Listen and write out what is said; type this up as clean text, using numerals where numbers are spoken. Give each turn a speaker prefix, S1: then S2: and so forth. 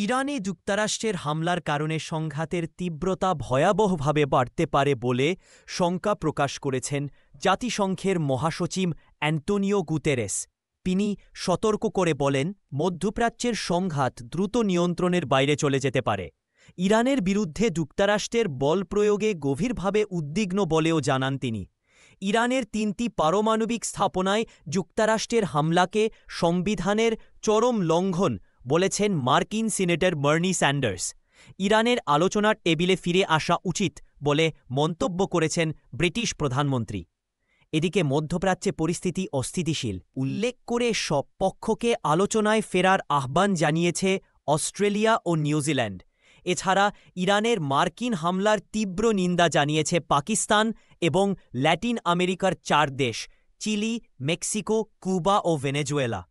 S1: ইরানে যুক্তরাষ্ট্রের হামলার কারণে সংঘাতের তীব্রতা ভয়াবহভাবে বাড়তে পারে বলে শঙ্কা প্রকাশ করেছেন জাতিসংঘের মহাসচিব অ্যান্টোনিও গুতেরেস। তিনি সতর্ক করে বলেন, মধ্যপ্রাচ্যের সংঘাত দ্রুত নিয়ন্ত্রণের বাইরে চলে যেতে পারে। ইরানের বিরুদ্ধে যুক্তরাষ্ট্রের বল প্রয়োগে গভীরভাবে উদ্বিগ্ন বলেও জানান তিনি। ইরানের ৩টি পারমাণবিক স্থাপনায় যুক্তরাষ্ট্রের হামলাকে সংবিধানের চরম লঙ্ঘন বলেছেন মার্কিন সিনেটর বার্নি স্যান্ডার্স। ইরানের আলোচনার টেবিলে ফিরে আসা উচিত বলে মন্তব্য করেছেন ব্রিটিশ প্রধানমন্ত্রী। এদিকে মধ্যপ্রাচ্যে পরিস্থিতি অস্থিতিশীল উল্লেখ করে সব পক্ষকে আলোচনায় ফেরার আহ্বান জানিয়েছে অস্ট্রেলিয়া ও নিউজিল্যান্ড। এছাড়া ইরানের মার্কিন হামলার তীব্র নিন্দা জানিয়েছে পাকিস্তান এবং ল্যাটিন আমেরিকার ৪ দেশ চিলি, মেক্সিকো, কিউবা ও ভেনেজুয়েলা।